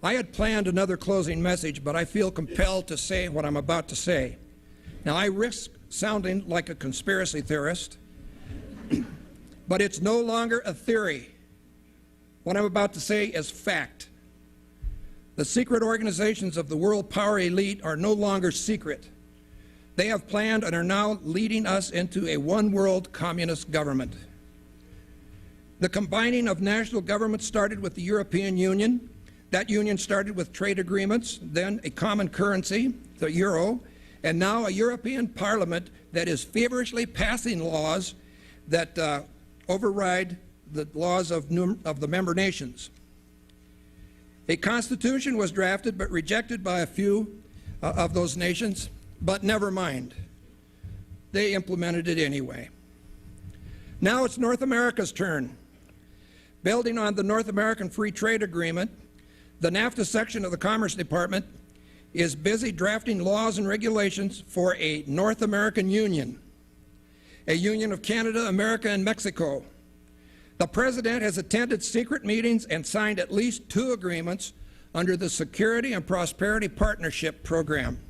I had planned another closing message, but I feel compelled to say what I'm about to say. Now, I risk sounding like a conspiracy theorist, but it's no longer a theory. What I'm about to say is fact. The secret organizations of the world power elite are no longer secret. They have planned and are now leading us into a one-world communist government. The combining of national governments started with the European Union. That union started with trade agreements, then a common currency, the euro, and now a European Parliament that is feverishly passing laws that override the laws of the member nations. A constitution was drafted but rejected by a few of those nations, but never mind. They implemented it anyway. Now it's North America's turn. Building on the North American Free Trade Agreement, the NAFTA section of the Commerce Department is busy drafting laws and regulations for a North American Union, a union of Canada, America, and Mexico. The President has attended secret meetings and signed at least 2 agreements under the Security and Prosperity Partnership Program.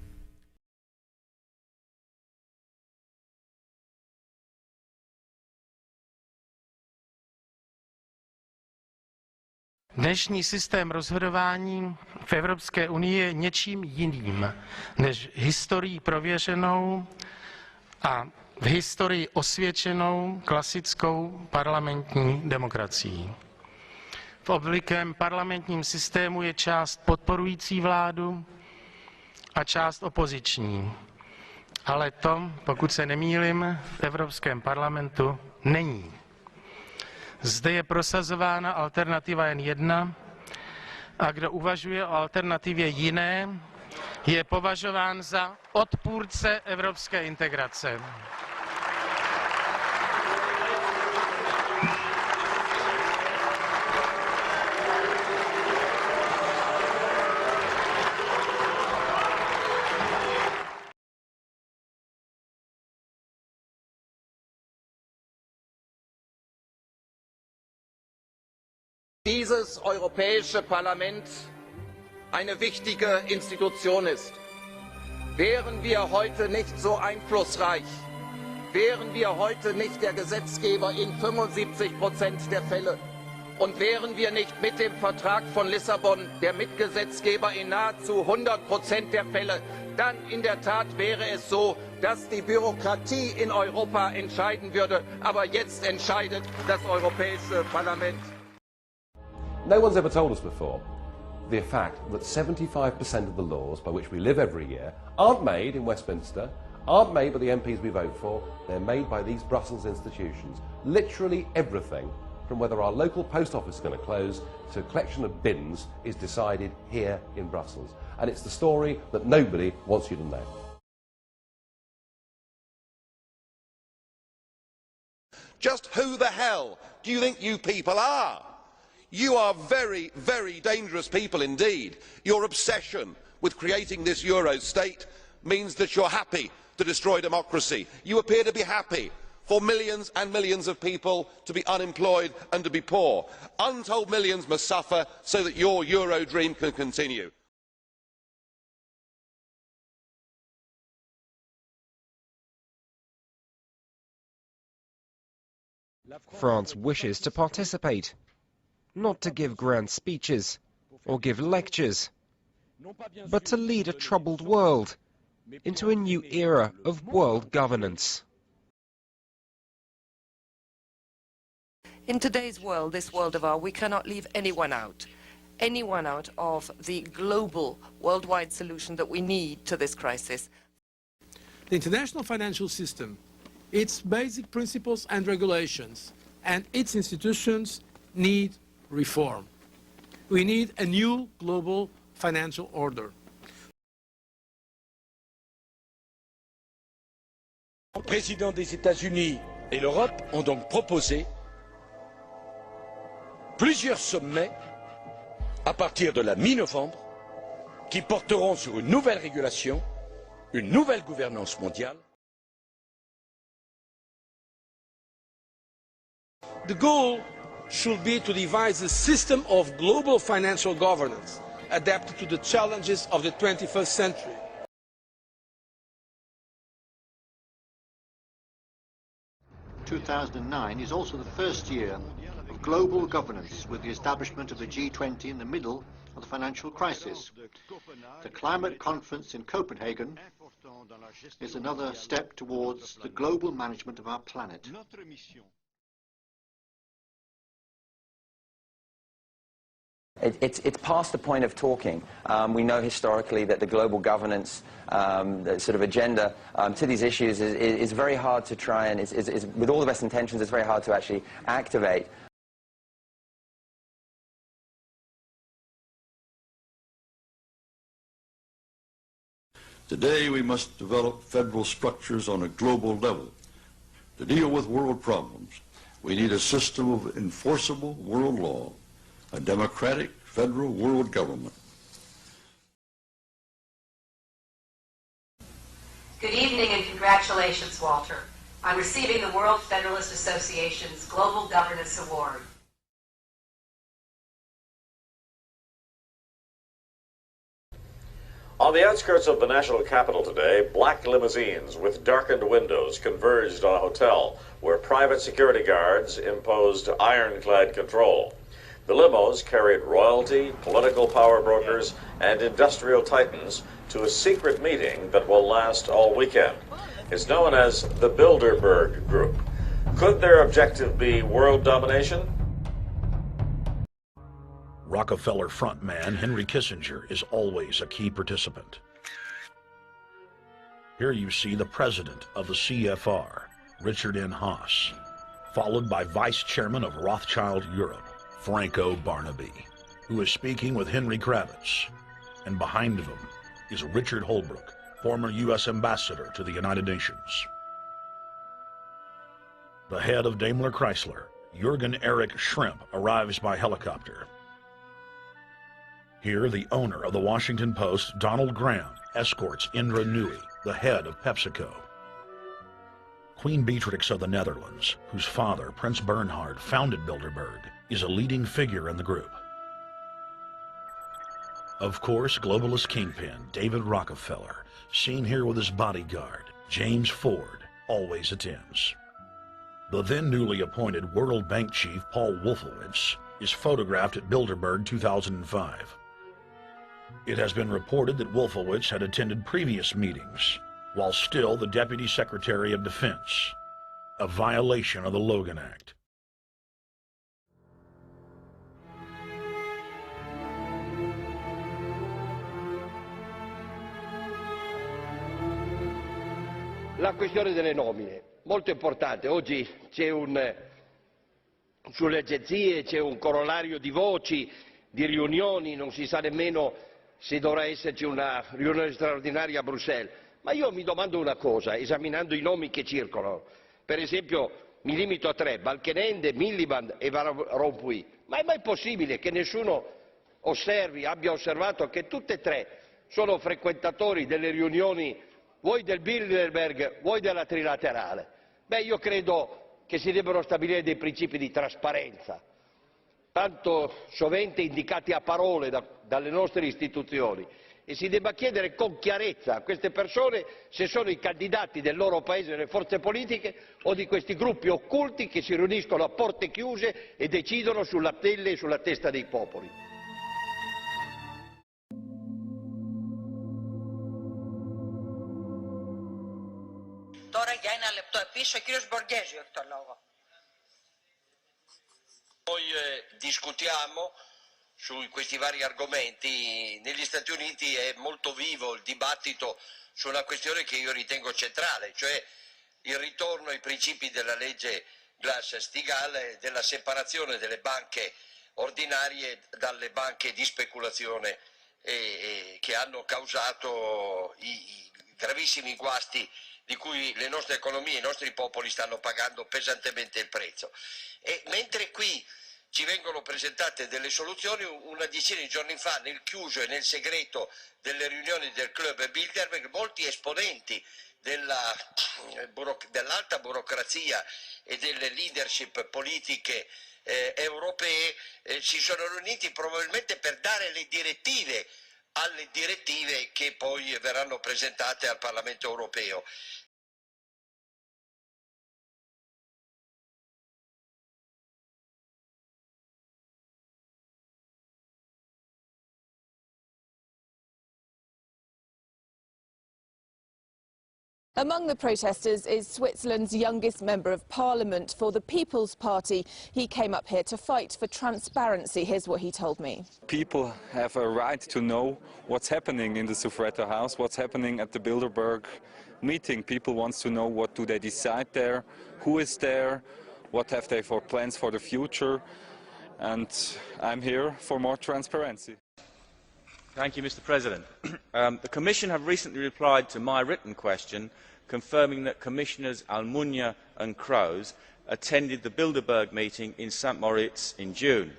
Dnešní systém rozhodování v Evropské unii je něčím jiným než historií prověřenou a v historii osvědčenou klasickou parlamentní demokracií. V obvyklém parlamentním systému je část podporující vládu a část opoziční. Ale to, pokud se nemýlim, v Evropském parlamentu není. Zde je prosazována alternativa jen jedna a kdo uvažuje o alternativě jiné, je považován za odpůrce evropské integrace. Dieses Europäische Parlament eine wichtige Institution ist. Wären wir heute nicht so einflussreich, wären wir heute nicht der Gesetzgeber in 75% der Fälle und wären wir nicht mit dem Vertrag von Lissabon der Mitgesetzgeber in nahezu 100% der Fälle, dann in der Tat wäre es so, dass die Bürokratie in Europa entscheiden würde. Aber jetzt entscheidet das Europäische Parlament. No one's ever told us before the fact that 75% of the laws by which we live every year aren't made in Westminster, aren't made by the MPs we vote for, they're made by these Brussels institutions. Literally everything, from whether our local post office is going to close to a collection of bins, is decided here in Brussels. And it's the story that nobody wants you to know. Just who the hell do you think you people are? You are very, very dangerous people indeed. Your obsession with creating this Euro state means that you're happy to destroy democracy. You appear to be happy for millions and millions of people to be unemployed and to be poor. Untold millions must suffer so that your Euro dream can continue. France wishes to participate, not to give grand speeches or give lectures, but to lead a troubled world into a new era of world governance. In today's world, this world of ours, we cannot leave anyone out of the global, worldwide solution that we need to this crisis. The international financial system, its basic principles and regulations, and its institutions need reform. We need a new global financial order. Le président des États-Unis et l'Europe ont donc proposé plusieurs sommets à partir de la mi-novembre qui porteront sur une nouvelle régulation, une nouvelle gouvernance mondiale. The goal should be to devise a system of global financial governance adapted to the challenges of the 21st century. In 2009 is also the first year of global governance, with the establishment of the G20 in the middle of the financial crisis. The climate conference in Copenhagen is another step towards the global management of our planet. It's past the point of talking. We know historically that the global governance the sort of agenda to these issues is very hard to try and, with all the best intentions, it's very hard to actually activate. Today we must develop federal structures on a global level to deal with world problems. We need a system of enforceable world law, a democratic federal world government. Good evening and congratulations, Walter, on receiving the World Federalist Association's Global Governance Award. On the outskirts of the national capital today, black limousines with darkened windows converged on a hotel where private security guards imposed ironclad control. The limos carried royalty, political power brokers, and industrial titans to a secret meeting that will last all weekend. It's known as the Bilderberg Group. Could their objective be world domination? Rockefeller frontman Henry Kissinger is always a key participant. Here you see the president of the CFR, Richard N. Haas, followed by Vice Chairman of Rothschild Europe, Franco Barnaby, who is speaking with Henry Kravitz, and behind them is Richard Holbrooke, former U.S. Ambassador to the United Nations. The head of Daimler Chrysler, Jürgen Erich Schrempp, arrives by helicopter. Here, the owner of the Washington Post, Donald Graham, escorts Indra Nooyi, the head of PepsiCo. Queen Beatrix of the Netherlands, whose father, Prince Bernhard, founded Bilderberg, is a leading figure in the group. Of course, globalist kingpin David Rockefeller, seen here with his bodyguard, James Ford, always attends. The then newly appointed World Bank chief, Paul Wolfowitz, is photographed at Bilderberg 2005. It has been reported that Wolfowitz had attended previous meetings, while still the Deputy Secretary of Defense, a violation of the Logan Act. La questione delle nomine, molto importante. Oggi c'è sulle agenzie c'è un corollario di voci, di riunioni, non si sa nemmeno se dovrà esserci una riunione straordinaria a Bruxelles. Ma io mi domando una cosa, esaminando i nomi che circolano. Per esempio, mi limito a tre: Balkenende, Miliband e Van Rompuy. Ma è mai possibile che nessuno abbia osservato che tutte e tre sono frequentatori delle riunioni, vuoi del Bilderberg, vuoi della trilaterale? Beh, io credo che si debbano stabilire dei principi di trasparenza, tanto sovente indicati a parole dalle nostre istituzioni, e si debba chiedere con chiarezza a queste persone se sono i candidati del loro paese nelle forze politiche o di questi gruppi occulti che si riuniscono a porte chiuse e decidono sulla pelle e sulla testa dei popoli. Τώρα για ένα λεπτό επίσης ο κύριος Μποργέζιο έχει το λόγο. Noi discutiamo su questi vari argomenti. Negli Stati Uniti è molto vivo il dibattito su una questione che io ritengo centrale, cioè il ritorno ai principi della legge Glass-Steagall, della separazione delle banche ordinarie dalle banche di speculazione che hanno causato i gravissimi guasti di cui le nostre economie e i nostri popoli stanno pagando pesantemente il prezzo. E mentre qui ci vengono presentate delle soluzioni, una decina di giorni fa, nel chiuso e nel segreto delle riunioni del club Bilderberg, molti esponenti dell'alta burocrazia e delle leadership politiche europee si sono riuniti probabilmente per dare le direttive alle direttive che poi verranno presentate al Parlamento europeo. Among the protesters is Switzerland's youngest member of parliament for the People's Party. He came up here to fight for transparency. Here's what he told me. People have a right to know what's happening in the Suffragette House, what's happening at the Bilderberg meeting. People want to know what do they decide there, who is there, what have they for plans for the future, and I'm here for more transparency. Thank you, Mr. President. The Commission have recently replied to my written question confirming that Commissioners Almunia and Kroes attended the Bilderberg meeting in St Moritz in June.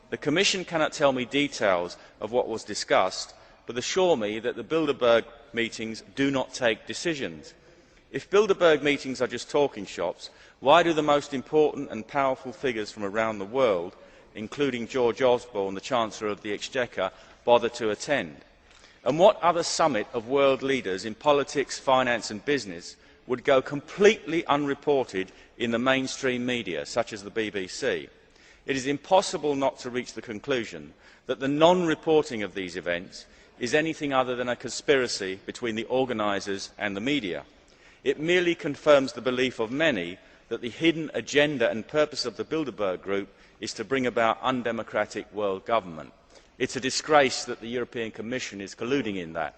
The Commission cannot tell me details of what was discussed, but assure me that the Bilderberg meetings do not take decisions. If Bilderberg meetings are just talking shops, why do the most important and powerful figures from around the world, including George Osborne, the Chancellor of the Exchequer, bother to attend? And what other summit of world leaders in politics, finance and business would go completely unreported in the mainstream media, such as the BBC? It is impossible not to reach the conclusion that the non-reporting of these events is anything other than a conspiracy between the organisers and the media. It merely confirms the belief of many that the hidden agenda and purpose of the Bilderberg Group is to bring about undemocratic world government. It's a disgrace that the European Commission is colluding in that.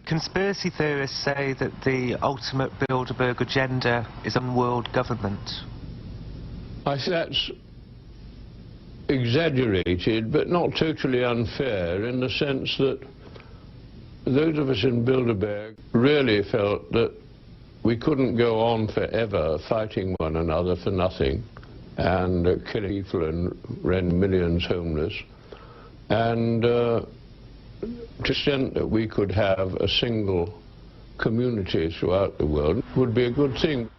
Conspiracy theorists say that the ultimate Bilderberg agenda is on world government. I think that's exaggerated, but not totally unfair, in the sense that those of us in Bilderberg really felt that we couldn't go on forever fighting one another for nothing and killing people and render millions homeless, and to the extent that we could have a single community throughout the world would be a good thing.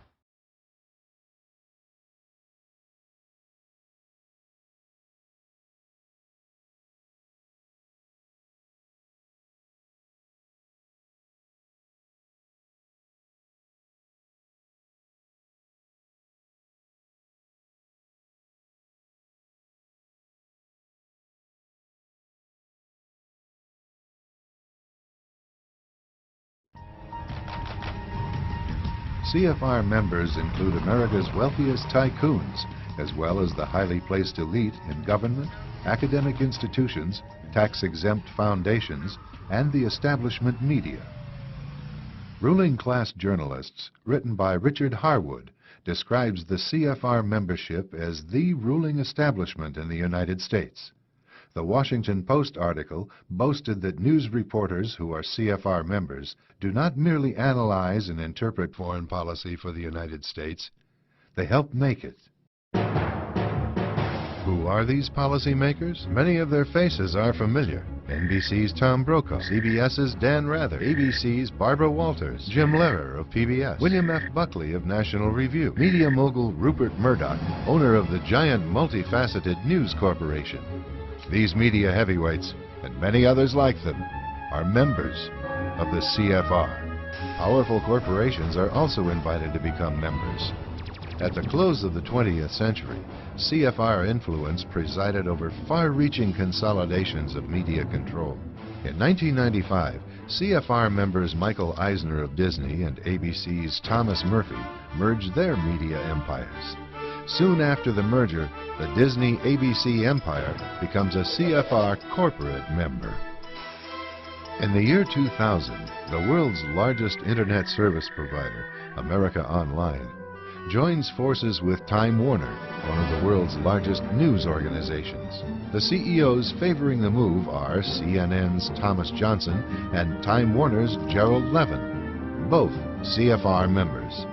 CFR members include America's wealthiest tycoons, as well as the highly placed elite in government, academic institutions, tax-exempt foundations, and the establishment media. Ruling Class Journalists, written by Richard Harwood, describes the CFR membership as the ruling establishment in the United States. The Washington Post article boasted that news reporters who are CFR members do not merely analyze and interpret foreign policy for the United States, they help make it. Who are these policymakers? Many of their faces are familiar. NBC's Tom Brokaw, CBS's Dan Rather, ABC's Barbara Walters, Jim Lehrer of PBS, William F. Buckley of National Review, media mogul Rupert Murdoch, owner of the giant multifaceted News Corporation. These media heavyweights, and many others like them, are members of the CFR. Powerful corporations are also invited to become members. At the close of the 20th century, CFR influence presided over far-reaching consolidations of media control. In 1995, CFR members Michael Eisner of Disney and ABC's Thomas Murphy merged their media empires. Soon after the merger, the Disney-ABC empire becomes a CFR corporate member. In the year 2000, the world's largest internet service provider, America Online, joins forces with Time Warner, one of the world's largest news organizations. The CEOs favoring the move are CNN's Thomas Johnson and Time Warner's Gerald Levin, both CFR members.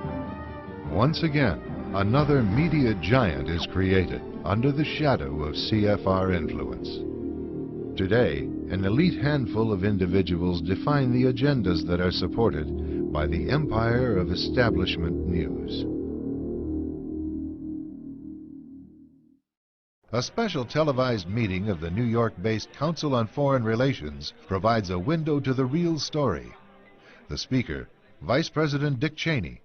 Once again, another media giant is created under the shadow of CFR influence. Today, an elite handful of individuals define the agendas that are supported by the empire of establishment news. A special televised meeting of the New York-based Council on Foreign Relations provides a window to the real story. The speaker, Vice President Dick Cheney,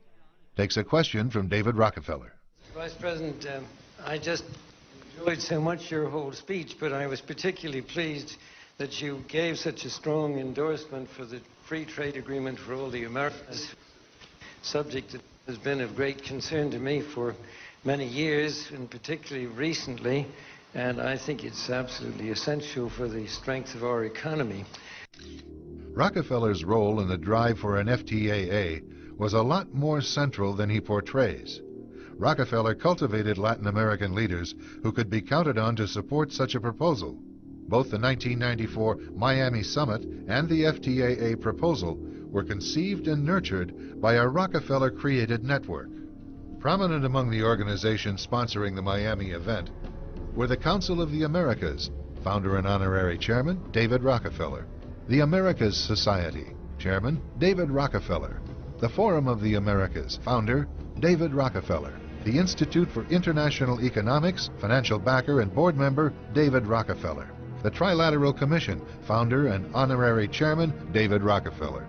takes a question from David Rockefeller. Vice President, I just enjoyed so much your whole speech, but I was particularly pleased that you gave such a strong endorsement for the free trade agreement for all the Americas, subject that has been of great concern to me for many years, and particularly recently, and I think it's absolutely essential for the strength of our economy. Rockefeller's role in the drive for an FTAA was a lot more central than he portrays. Rockefeller cultivated Latin American leaders who could be counted on to support such a proposal. Both the 1994 Miami Summit and the FTAA proposal were conceived and nurtured by a Rockefeller-created network. Prominent among the organizations sponsoring the Miami event were the Council of the Americas, founder and honorary chairman David Rockefeller, the Americas Society, chairman David Rockefeller, the Forum of the Americas, founder David Rockefeller, the Institute for International Economics, financial backer and board member David Rockefeller, the Trilateral Commission, founder and honorary chairman David Rockefeller.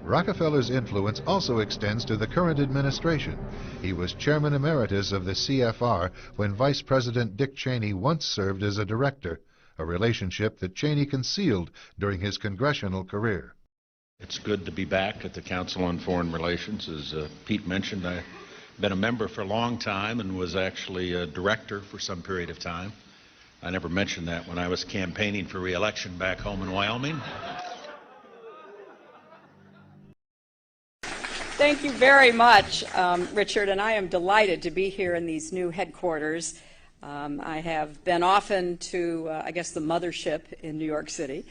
Rockefeller's influence also extends to the current administration. He was chairman emeritus of the CFR when Vice President Dick Cheney once served as a director, a relationship that Cheney concealed during his congressional career. It's good to be back at the Council on Foreign Relations. As Pete mentioned, I've been a member for a long time and was actually a director for some period of time. I never mentioned that when I was campaigning for re-election back home in Wyoming. Thank you very much, Richard, and I am delighted to be here in these new headquarters. I have been often to, I guess, the mothership in New York City,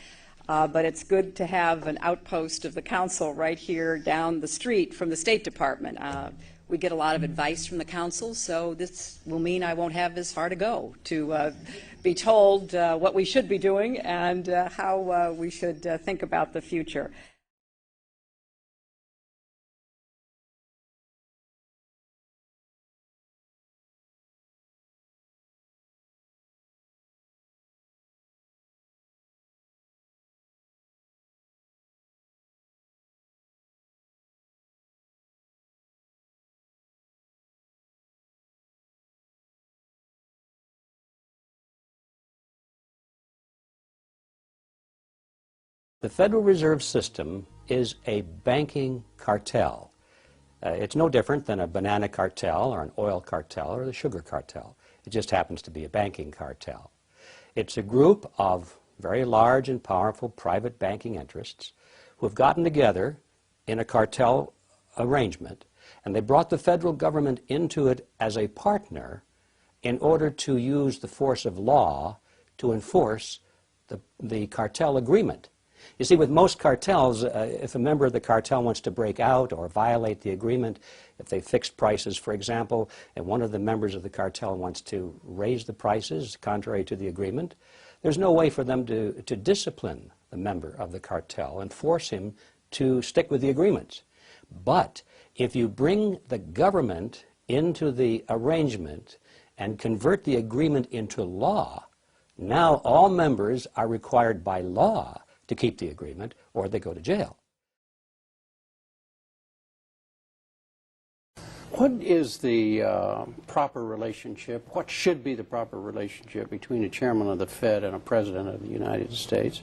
but it's good to have an outpost of the Council right here down the street from the State Department. We get a lot of advice from the Council, so this will mean I won't have as far to go to be told what we should be doing and how we should think about the future. The Federal Reserve System is a banking cartel. It's no different than a banana cartel or an oil cartel or the sugar cartel. It just happens to be a banking cartel. It's a group of very large and powerful private banking interests who have gotten together in a cartel arrangement, and they brought the federal government into it as a partner in order to use the force of law to enforce the cartel agreement. You see, with most cartels, if a member of the cartel wants to break out or violate the agreement, if they fixed prices, for example, and one of the members of the cartel wants to raise the prices contrary to the agreement, there's no way for them to discipline the member of the cartel and force him to stick with the agreements. But if you bring the government into the arrangement and convert the agreement into law, now all members are required by law to keep the agreement, or they go to jail. What is the proper relationship, what should be the proper relationship between a chairman of the Fed and a president of the United States?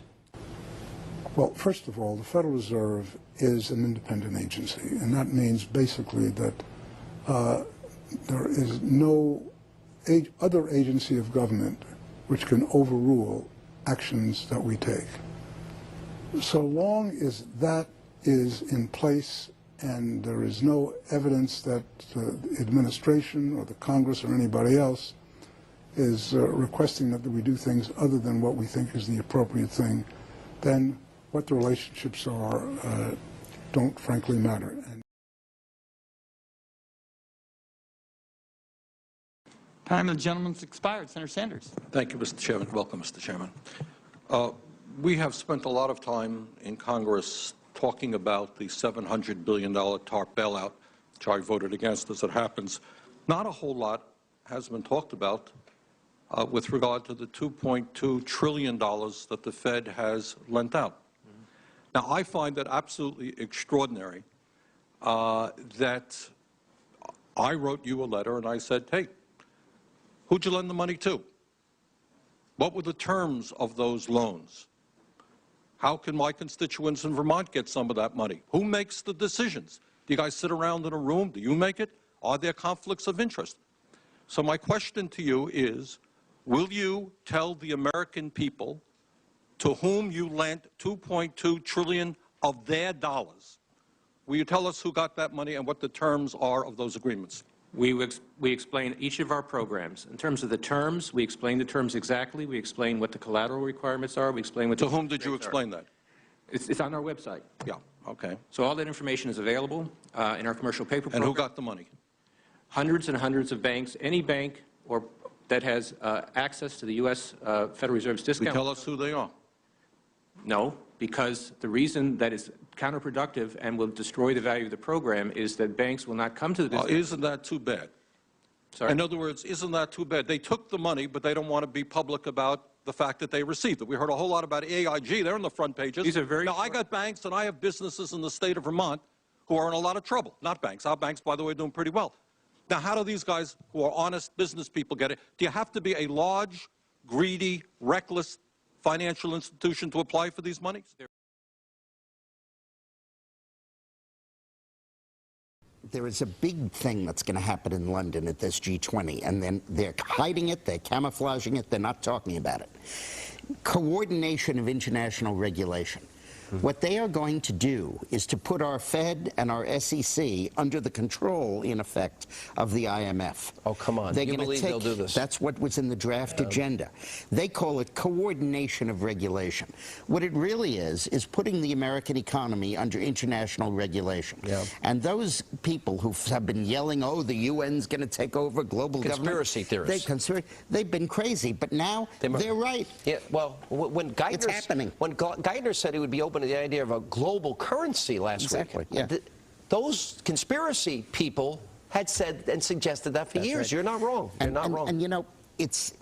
Well, first of all, the Federal Reserve is an independent agency, and that means basically that there is no other agency of government which can overrule actions that we take. So long as that is in place and there is no evidence that the administration or the Congress or anybody else is requesting that we do things other than what we think is the appropriate thing, then what the relationships are don't frankly matter. Time of the gentleman's expired. Senator Sanders. Thank you, Mr. Chairman. Welcome, Mr. Chairman. We have spent a lot of time in Congress talking about the $700 billion TARP bailout, which I voted against as it happens. Not a whole lot has been talked about with regard to the $2.2 trillion that the Fed has lent out. Now, I find that absolutely extraordinary that I wrote you a letter and I said, hey, who'd you lend the money to? What were the terms of those loans? How can my constituents in Vermont get some of that money? Who makes the decisions? Do you guys sit around in a room? Do you make it? Are there conflicts of interest? So my question to you is, will you tell the American people to whom you lent $2.2 trillion of their dollars? Will you tell us who got that money and what the terms are of those agreements? We explain each of our programs. In terms of the terms, we explain the terms exactly. We explain what the collateral requirements are. We explain what to whom did you explain that? It's on our website. Yeah, okay. So all that information is available in our commercial paper program. And who got the money? Hundreds and hundreds of banks. Any bank or that has access to the U.S. Federal Reserve's discount. Will you tell us who they are? No, because the reason that is counterproductive and will destroy the value of the program is that banks will not come to the discount. Isn't that too bad? Sorry? In other words, isn't that too bad? They took the money, but they don't want to be public about the fact that they received it. We heard a whole lot about AIG. They're on the front pages. These are very now, I got banks and I have businesses in the state of Vermont who are in a lot of trouble. Not banks. Our banks, by the way, are doing pretty well. Now, how do these guys who are honest business people get it? Do you have to be a large, greedy, reckless financial institution to apply for these monies? There is a big thing that's going to happen in London at this G20, and then they're hiding it, they're camouflaging it, they're not talking about it. Coordination of international regulation. What they are going to do is to put our Fed and our SEC under the control, in effect, of the IMF. Oh, come on. They're You gonna believe take, they'll do this? That's what was in the draft agenda. They call it coordination of regulation. What it really is putting the American economy under international regulation. Yeah. And those people who have been yelling, oh, the UN's going to take over global Conspiracy government. theorists. They've been crazy, but now they're right. Yeah, well, when Geithner, It's happening. When Geithner said he would be open to the idea of a global currency last Exactly, week, yeah. those conspiracy people had said and suggested that for That's years. right. You're not wrong. You're not wrong. And you know, it's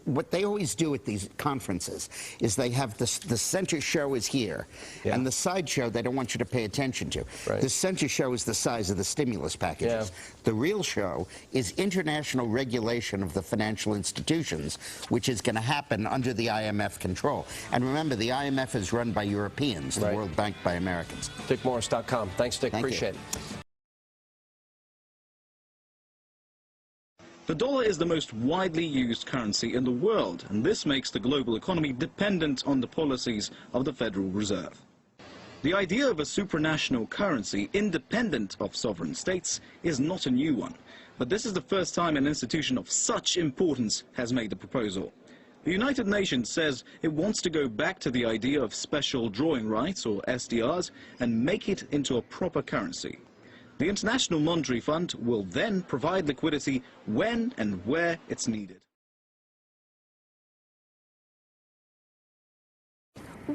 what they always do at these conferences is they have the center show is here, and the side show they don't want you to pay attention to. Right. The center show is the size of the stimulus packages. The real show is international regulation of the financial institutions, which is going to happen under the IMF control. And remember, the IMF is run by Europeans, the World Bank by Americans. DickMorris.com. Thanks, Dick. Thank you. Appreciate it. The dollar is the most widely used currency in the world, and this makes the global economy dependent on the policies of the Federal Reserve. The idea of a supranational currency independent of sovereign states is not a new one, but this is the first time an institution of such importance has made the proposal. The United Nations says it wants to go back to the idea of special drawing rights, or SDRs, and make it into a proper currency. The International Monetary Fund will then provide liquidity when and where it's needed.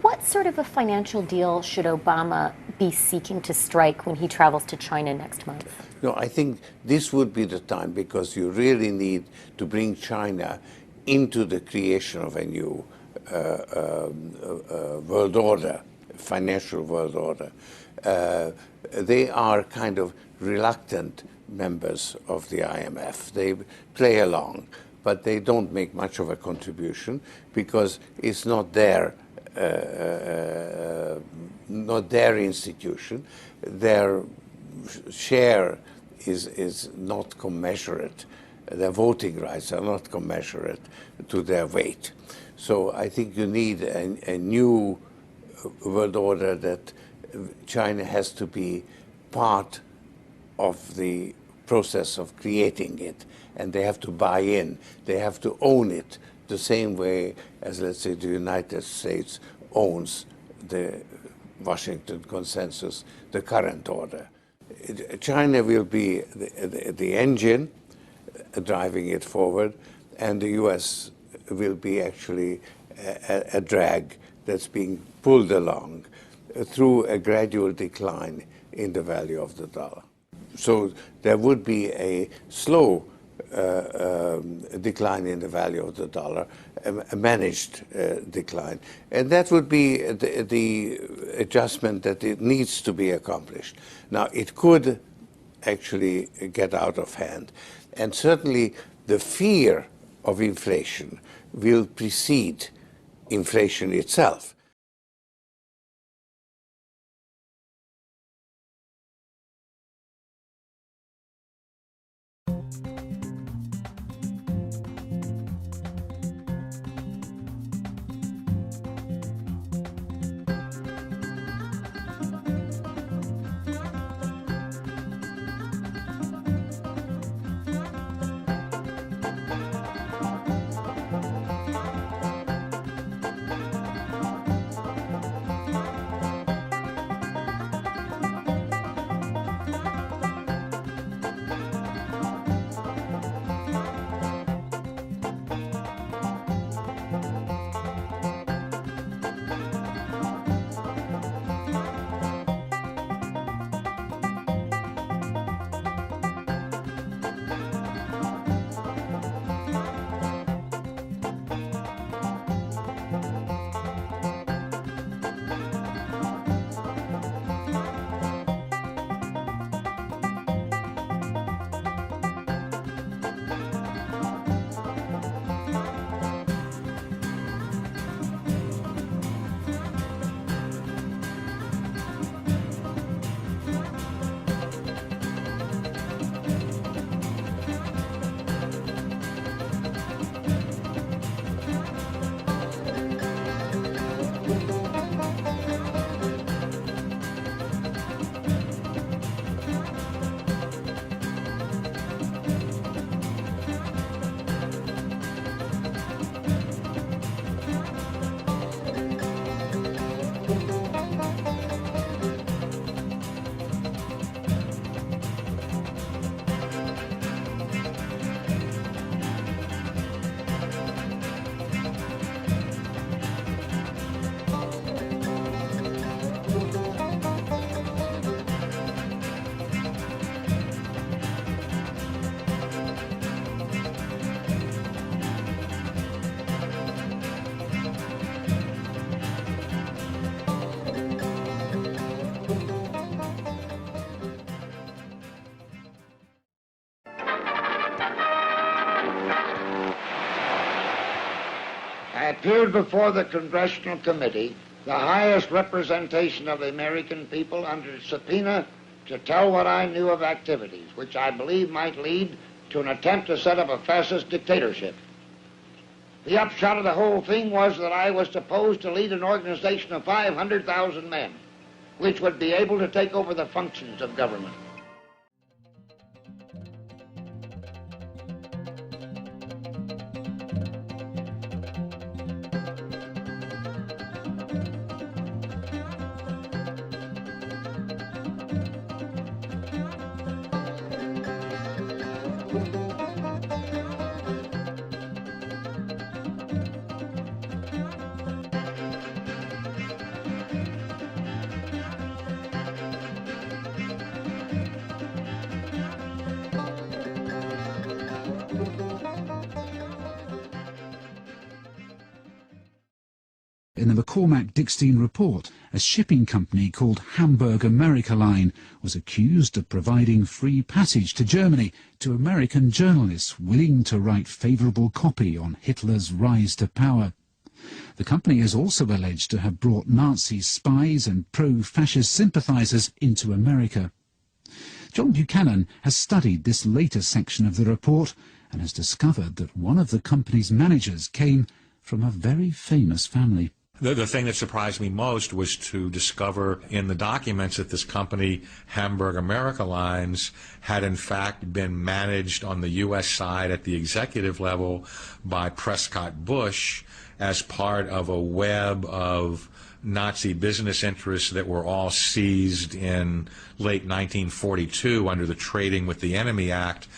What sort of a financial deal should Obama be seeking to strike when he travels to China next month? No, I think this would be the time, because you really need to bring China into the creation of a new world order, financial world order. They are kind of reluctant members of the IMF. They play along, but they don't make much of a contribution because it's not their institution. Their share is not commensurate. Their voting rights are not commensurate to their weight. So I think you need a new world order that China has to be part of the process of creating it, and they have to buy in. They have to own it the same way as, let's say, the United States owns the Washington Consensus, the current order. China will be the engine driving it forward, and the U.S. will be actually a drag that's being pulled along through a gradual decline in the value of the dollar. So there would be a slow decline in the value of the dollar, a managed decline. And that would be the adjustment that it needs to be accomplished. Now, it could actually get out of hand. And certainly the fear of inflation will precede inflation itself. I appeared before the Congressional Committee, the highest representation of the American people, under subpoena to tell what I knew of activities which I believe might lead to an attempt to set up a fascist dictatorship. The upshot of the whole thing was that I was supposed to lead an organization of 500,000 men, which would be able to take over the functions of government. In the McCormack-Dickstein report, a shipping company called Hamburg America Line was accused of providing free passage to Germany to American journalists willing to write favourable copy on Hitler's rise to power. The company is also alleged to have brought Nazi spies and pro-fascist sympathisers into America. John Buchanan has studied this later section of the report and has discovered that one of the company's managers came from a very famous family. The thing that surprised me most was to discover in the documents that this company, Hamburg America Lines, had in fact been managed on the U.S. side at the executive level by Prescott Bush as part of a web of Nazi business interests that were all seized in late 1942 under the Trading with the Enemy Act.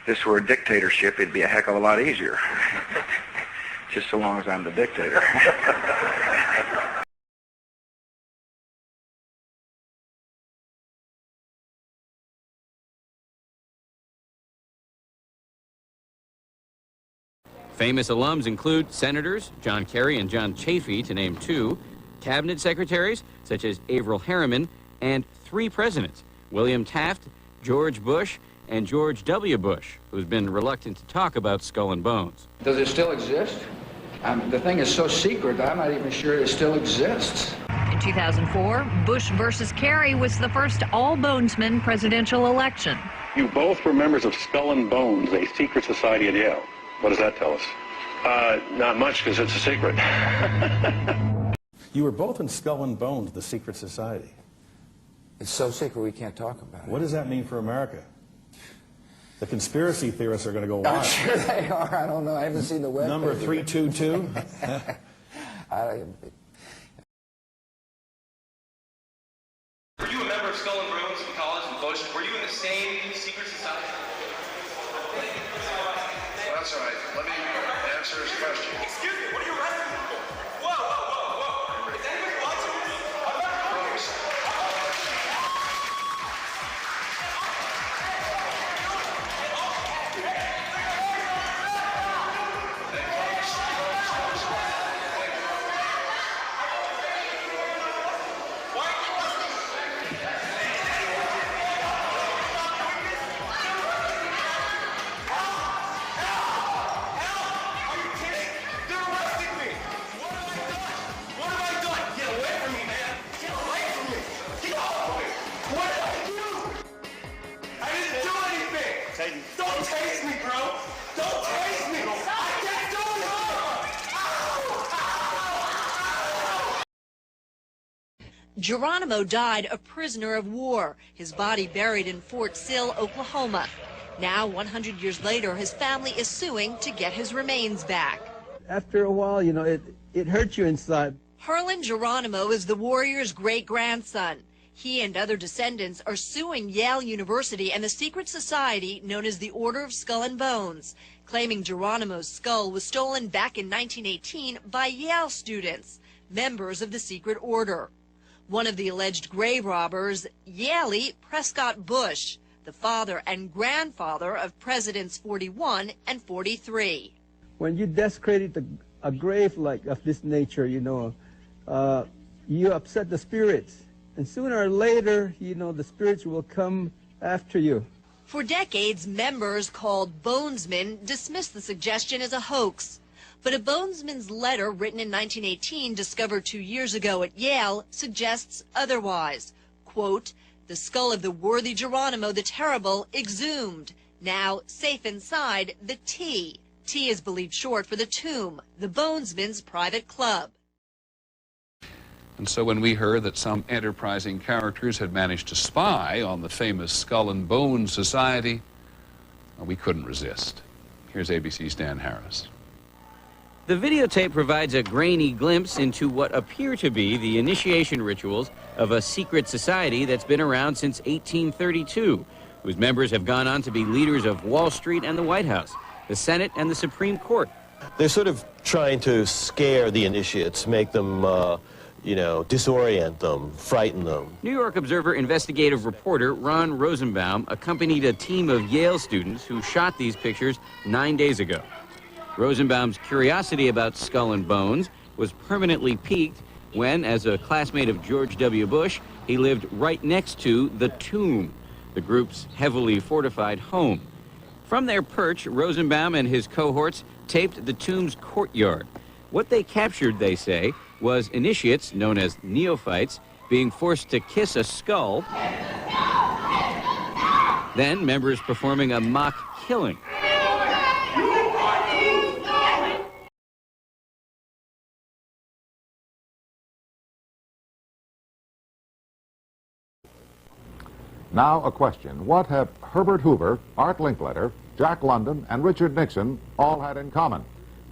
this were a dictatorship, it'd be a heck of a lot easier. Just so long as I'm the dictator. Famous alums include Senators John Kerry and John Chafee, to name two, cabinet secretaries such as Averell Harriman, and 3 presidents, William Taft, George Bush, and George W. Bush, who's been reluctant to talk about Skull and Bones. Does it still exist? The thing is so secret that I'm not even sure it still exists. In 2004, Bush versus Kerry was the first all-bonesman presidential election. You both were members of Skull and Bones, a secret society at Yale. What does that tell us? Not much, because it's a secret. You were both in Skull and Bones, the secret society. It's so secret we can't talk about it. What does that mean for America? The conspiracy theorists are going to go wild. I'm sure they are. I don't know. I haven't seen the web. Number 322. Were you a member of Skull and Bones in college and Bush? Were you in the same secret society? Well, that's all right. Let me answer his question. Excuse me, what are you writing for? Whoa, whoa, whoa, whoa. Is anybody watching this? I'm not Don't taste me, bro! Don't taste me! I can't do it! Geronimo died a prisoner of war, his body buried in Fort Sill, Oklahoma. Now, 100 years later, his family is suing to get his remains back. After a while, you know, it hurts you inside. Harlan Geronimo is the warrior's great-grandson. He and other descendants are suing Yale University and the secret society known as the Order of Skull and Bones, claiming Geronimo's skull was stolen back in 1918 by Yale students, members of the secret order. One of the alleged grave robbers, Yaley Prescott Bush, the father and grandfather of Presidents 41 and 43. When you desecrated a grave like of this nature, you know, you upset the spirits. And sooner or later, you know, the spirits will come after you. For decades, members called bonesmen dismissed the suggestion as a hoax. But a bonesman's letter written in 1918, discovered 2 years ago at Yale, suggests otherwise. Quote, the skull of the worthy Geronimo the Terrible exhumed. Now, safe inside, the T. T is believed short for the tomb, the bonesman's private club. And so when we heard that some enterprising characters had managed to spy on the famous Skull and Bones Society, well, we couldn't resist. Here's ABC's Dan Harris. The videotape provides a grainy glimpse into what appear to be the initiation rituals of a secret society that's been around since 1832, whose members have gone on to be leaders of Wall Street and the White House, the Senate and the Supreme Court. They're sort of trying to scare the initiates, make them you know, disorient them, frighten them. New York Observer investigative reporter Ron Rosenbaum accompanied a team of Yale students who shot these pictures 9 days ago. Rosenbaum's curiosity about Skull and Bones was permanently piqued when, as a classmate of George W. Bush, he lived right next to the Tomb, the group's heavily fortified home. From their perch, Rosenbaum and his cohorts taped the Tomb's courtyard. What they captured, they say, was initiates, known as neophytes, being forced to kiss a skull, then members performing a mock killing. Now a question. What have Herbert Hoover, Art Linkletter, Jack London, and Richard Nixon all had in common?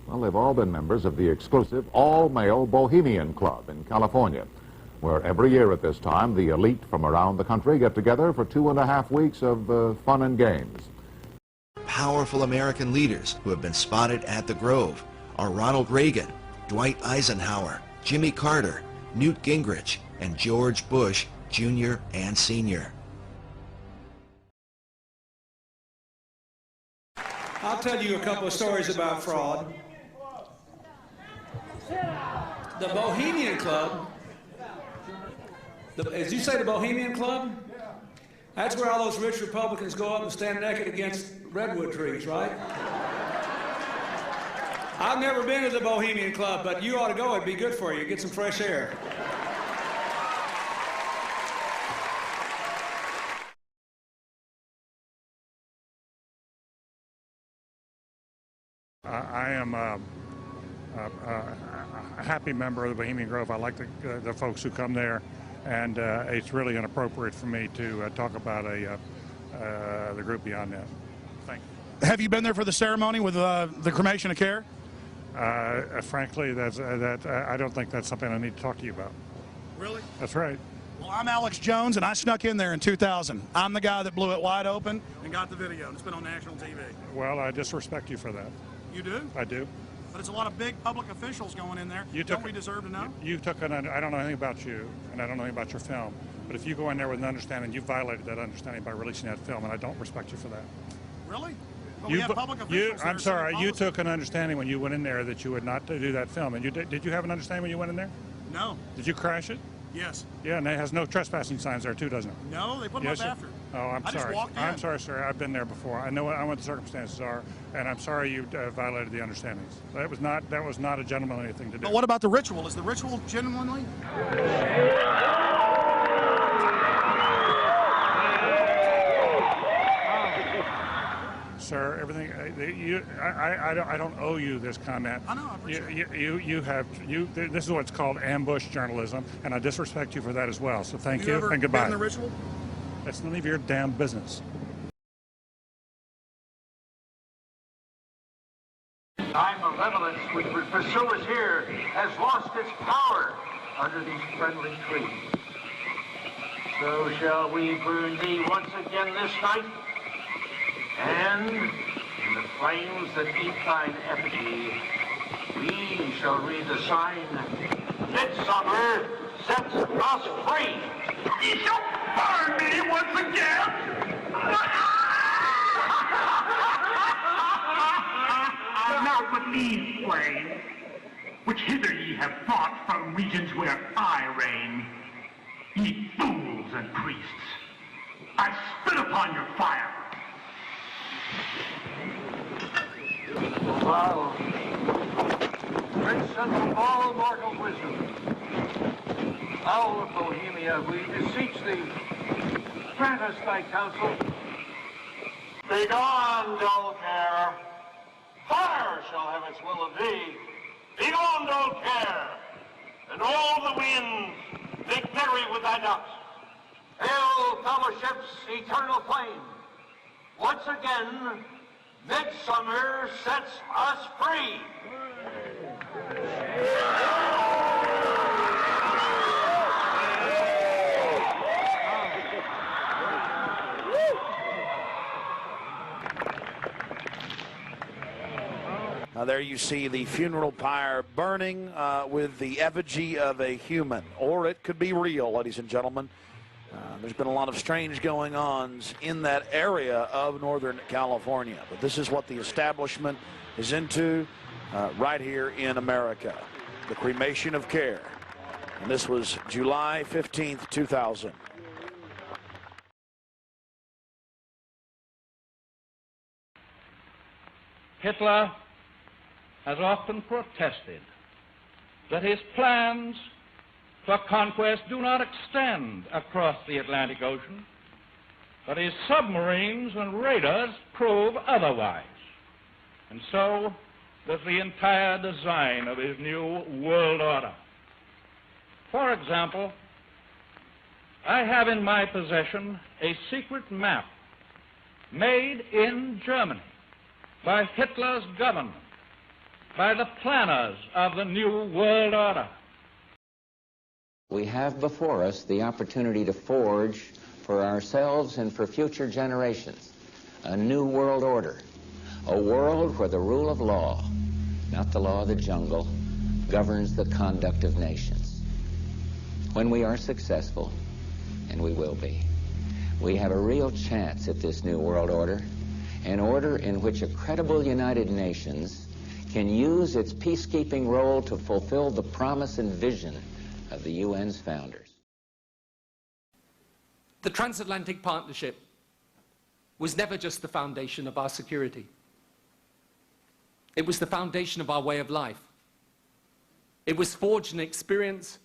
Well, they've all been members of the exclusive all-male Bohemian Club in California, where every year at this time, the elite from around the country get together for 2.5 weeks of fun and games. powerful American leaders who have been spotted at the Grove are Ronald Reagan, Dwight Eisenhower, Jimmy Carter, Newt Gingrich, and George Bush, Jr. and Sr. I'll tell you a couple of stories about fraud. The Bohemian Club, as you say, the Bohemian Club? That's where all those rich Republicans go up and stand naked against redwood trees, right? I've never been to the Bohemian Club, but you ought to go. It'd be good for you. Get some fresh air. I am a happy member of the Bohemian Grove. I like the folks who come there, and it's really inappropriate for me to talk about the group beyond that. Thank you. Have you been there for the ceremony with the cremation of care? Frankly, I don't think that's something I need to talk to you about. Really? That's right. Well, I'm Alex Jones, and I snuck in there in 2000. I'm the guy that blew it wide open and got the video, and it's been on national TV. Well, I disrespect you for that. You do? I do. But it's a lot of big public officials going in there. Don't we deserve to know? You took I don't know anything about you, and I don't know anything about your film. But if you go in there with an understanding, you violated that understanding by releasing that film, and I don't respect you for that. Really? But we have public officials I'm sorry, you took an understanding when you went in there that you would not do that film. And did you have an understanding when you went in there? No. Did you crash it? Yes. Yeah, and it has no trespassing signs there too, doesn't it? No, they put them up after. Oh, I'm sorry. Just walked in. I'm sorry, sir. I've been there before. I know what the circumstances are, and I'm sorry you violated the understandings. That was not a gentlemanly thing to do. But what about the ritual? Is the ritual genuinely? Sir, everything. I don't owe you this comment. I know. I appreciate it. This is what's called ambush journalism, and I disrespect you for that as well. So thank you ever and goodbye. Been in the ritual? That's none of your damn business. Time of malevolence which would pursue us here has lost its power under these friendly trees. So shall we burn thee once again this night, and in the flames that eat thine effigy, we shall read the sign, Midsummer sets us free. Ye shall burn me once again! Now but these slain, which hither ye have brought from regions where I reign, ye fools and priests, I spit upon your fire. Wow. Great son of all mortal wisdom, Owl of Bohemia, we beseech thee, grant us thy counsel. Begone, dull care. Fire shall have its will of thee. Begone, dull care. And all the winds make merry with thy doubts. Hail, fellowship's eternal flame. Once again, midsummer sets us free. There you see the funeral pyre burning with the effigy of a human, or it could be real, ladies and gentlemen. There's been a lot of strange going-ons in that area of Northern California, but this is what the establishment is into right here in America, the cremation of care. And this was July 15th, 2000. Hitler has often protested that his plans for conquest do not extend across the Atlantic Ocean, but his submarines and raiders prove otherwise. And so does the entire design of his new world order. For example, I have in my possession a secret map made in Germany by Hitler's government, by the planners of the new world order. We have before us the opportunity to forge for ourselves and for future generations a new world order A world where the rule of law, not the law of the jungle, governs the conduct of nations. When we are successful, and we will be, we have a real chance at this new world order, an order in which a credible United Nations can use its peacekeeping role to fulfill the promise and vision of the UN's founders. The transatlantic partnership was never just the foundation of our security. It was the foundation of our way of life. It was forged an experience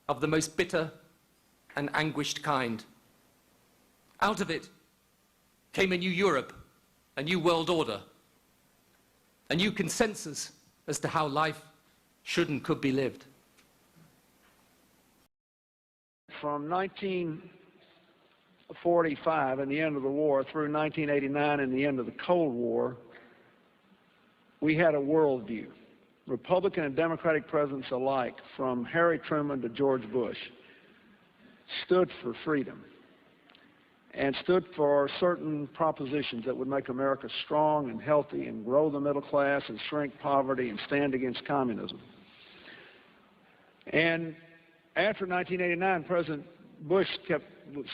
of the most bitter and anguished kind. Out of it came a new Europe, a new world order, a new consensus as to how life should and could be lived. From 1945 and the end of the war through 1989 and the end of the Cold War, we had a worldview. Republican and Democratic presidents alike, from Harry Truman to George Bush, stood for freedom and stood for certain propositions that would make America strong and healthy and grow the middle class and shrink poverty and stand against communism. And after 1989, President Bush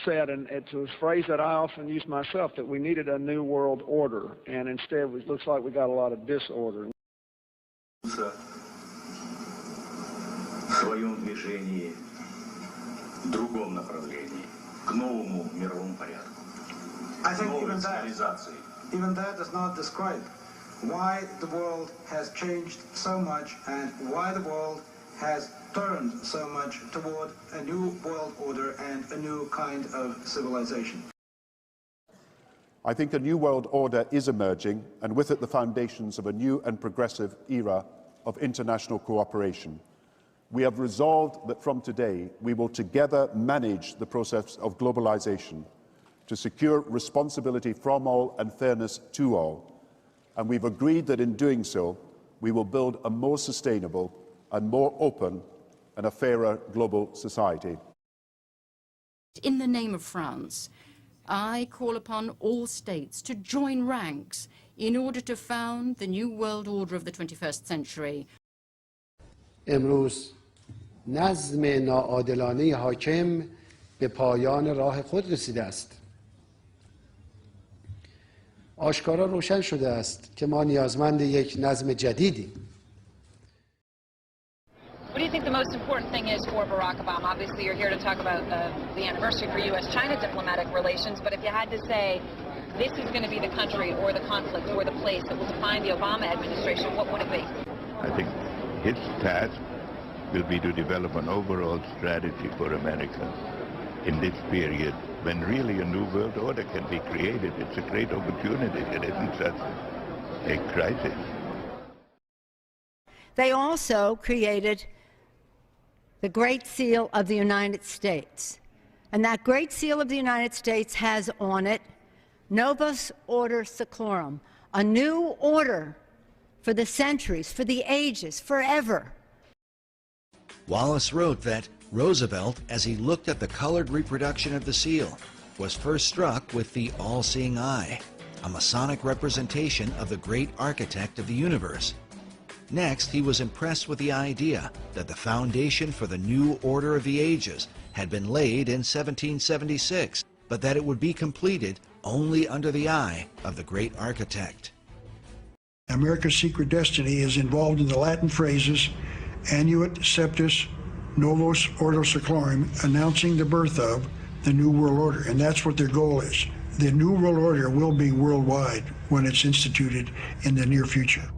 said, and it's a phrase that I often use myself, that we needed a new world order, and instead it looks like we got a lot of disorder. В своем движении в другом направлении, к новому мировому порядку, к новой цивилизации. Even that does not describe why the world has changed so much and why the world has turned so much toward a new world order and a new kind of civilization. I think a new world order is emerging, and with it the foundations of a new and progressive era of international cooperation. We have resolved that from today we will together manage the process of globalization to secure responsibility from all and fairness to all. And we've agreed that in doing so, we will build a more sustainable and more open and a fairer global society. In the name of France, I call upon all states to join ranks in order to found the new world order of the 21st century. امروز نظم ناعادلانه حاکم به پایان راه خود رسیده است. آشکارا روشن شده است که ما نیازمند یک نظم جدیدیم. What do you think the most important thing is for Barack Obama? Obviously, you're here to talk about the anniversary for U.S.-China diplomatic relations, but if you had to say this is going to be the country or the conflict or the place that will define the Obama administration, what would it be? I think his task will be to develop an overall strategy for America in this period when really a new world order can be created. It's a great opportunity. It isn't just a crisis. They also created the Great Seal of the United States. And that Great Seal of the United States has on it Novus Order Seclorum, a new order for the centuries, for the ages, forever. Wallace wrote that Roosevelt, as he looked at the colored reproduction of the seal, was first struck with the all-seeing eye, a Masonic representation of the great architect of the universe. Next, he was impressed with the idea that the foundation for the new order of the ages had been laid in 1776, but that it would be completed only under the eye of the great architect. America's secret destiny is involved in the Latin phrases Annuit Septis Novus Ordo Seclorum, announcing the birth of the New World Order, and that's what their goal is. The New World Order will be worldwide when it's instituted in the near future.